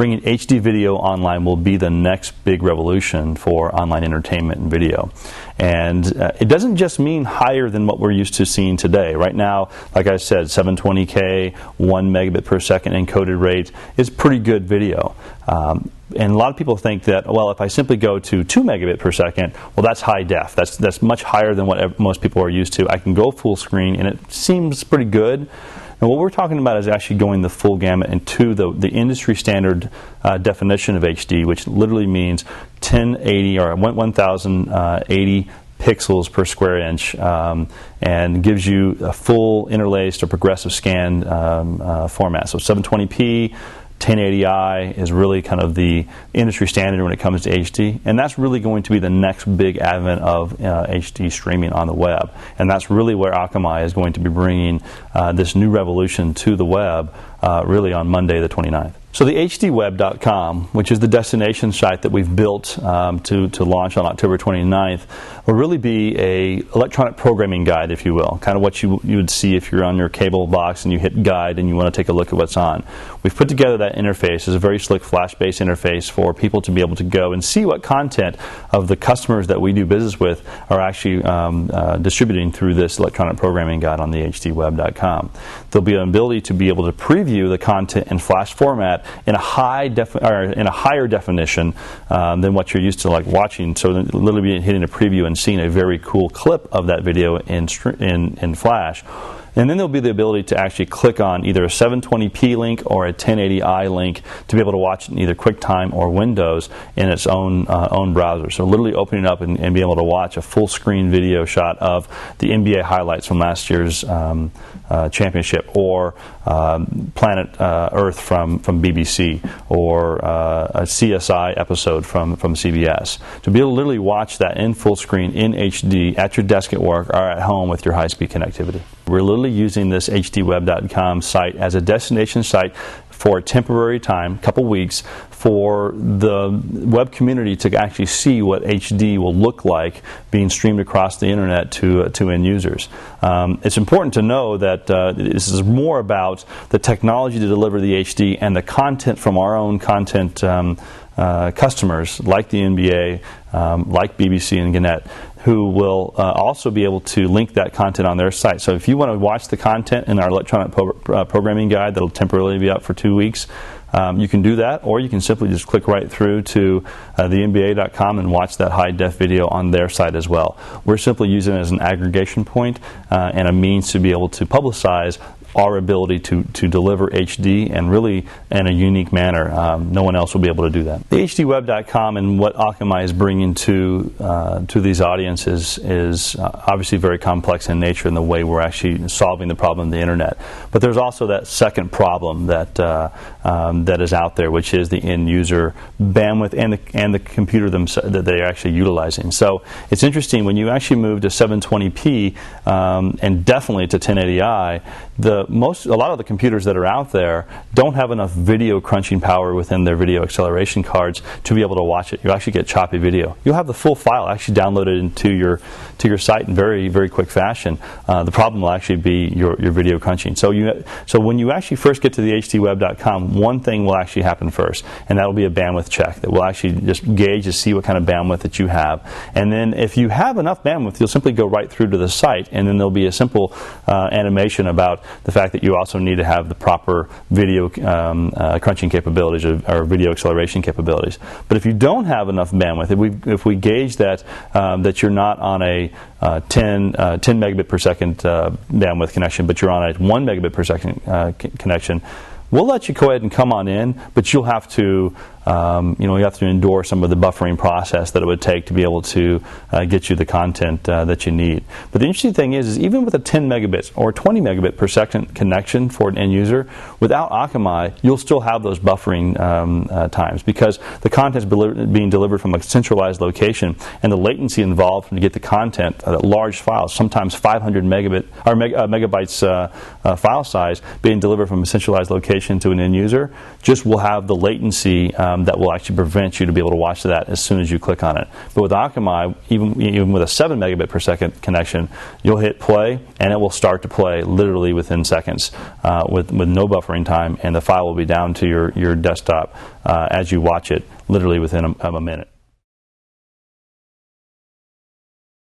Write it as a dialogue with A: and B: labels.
A: bringing HD video online will be the next big revolution for online entertainment and video. And it doesn't just mean higher than what we're used to seeing today. Right now, like I said, 720K, 1 megabit per second encoded rate is pretty good video. And a lot of people think that, well, if I simply go to 2 megabit per second, well, that's high def. That's much higher than what most people are used to. I can go full screen, and it seems pretty good. And what we're talking about is actually going the full gamut into the industry standard definition of HD, which literally means 1080 or 1080 pixels per square inch, and gives you a full interlaced or progressive scan format. So 720p, 1080i is really kind of the industry standard when it comes to HD, and that's really going to be the next big advent of HD streaming on the web. And that's really where Akamai is going to be bringing this new revolution to the web really on Monday the 29th. So the hdweb.com, which is the destination site that we've built to launch on October 29th, will really be a electronic programming guide, if you will, kind of what you would see if you're on your cable box and you hit guide and you want to take a look at what's on. We've put together that interface as a very slick flash-based interface for people to be able to go and see what content of the customers that we do business with are actually distributing through this electronic programming guide on the hdweb.com. There'll be an ability to be able to preview the content in flash format in a higher definition than what you're used to like watching. So literally hitting a preview and seeing a very cool clip of that video in flash. And then there'll be the ability to actually click on either a 720p link or a 1080i link to be able to watch it in either QuickTime or Windows in its own browser. So literally opening up and being able to watch a full screen video shot of the NBA highlights from last year's championship, or Planet Earth from BBC, or a CSI episode from CBS. To be able to literally watch that in full screen in HD at your desk at work or at home with your high-speed connectivity. We're literally using this hdweb.com site as a destination site for a temporary time, a couple weeks, for the web community to actually see what HD will look like being streamed across the internet to end users. It's important to know that this is more about the technology to deliver the HD and the content from our own content customers like the NBA, like BBC and Gannett, who will also be able to link that content on their site. So if you want to watch the content in our electronic programming guide that'll temporarily be up for 2 weeks, you can do that, or you can simply just click right through to thenba.com and watch that high-def video on their site as well. We're simply using it as an aggregation point and a means to be able to publicize our ability to deliver HD, and really in a unique manner. No one else will be able to do that. The hdweb.com and what Akamai is bringing to these audiences is obviously very complex in nature in the way we're actually solving the problem of the internet. But there's also that second problem that that is out there, which is the end user bandwidth and the computer that they're actually utilizing. So it's interesting when you actually move to 720p and definitely to 1080i. A lot of the computers that are out there don't have enough video crunching power within their video acceleration cards to be able to watch it. You actually get choppy video. You'll have the full file actually downloaded into your site in very, very quick fashion. The problem will actually be your video crunching. So when you actually first get to the hdweb.com, one thing will actually happen first, and that will be a bandwidth check that will actually just gauge to see what kind of bandwidth that you have. And then if you have enough bandwidth, you'll simply go right through to the site, and then there'll be a simple animation about the fact that you also need to have the proper video crunching capabilities or video acceleration capabilities. But if you don't have enough bandwidth, if we gauge that that you're not on a 10 megabit per second bandwidth connection, but you're on a 1 megabit per second connection, we'll let you go ahead and come on in, but you'll have to you have to endure some of the buffering process that it would take to be able to get you the content that you need. But the interesting thing is even with a 10 megabits or 20 megabit per second connection for an end user, without Akamai, you'll still have those buffering times, because the content is being delivered from a centralized location, and the latency involved to get the content, large files, sometimes 500 megabytes file size, being delivered from a centralized location information to an end user, just will have the latency that will actually prevent you to be able to watch that as soon as you click on it. But with Akamai, even with a 7 megabit per second connection, you'll hit play and it will start to play literally within seconds with no buffering time, and the file will be down to your desktop as you watch it literally within a minute.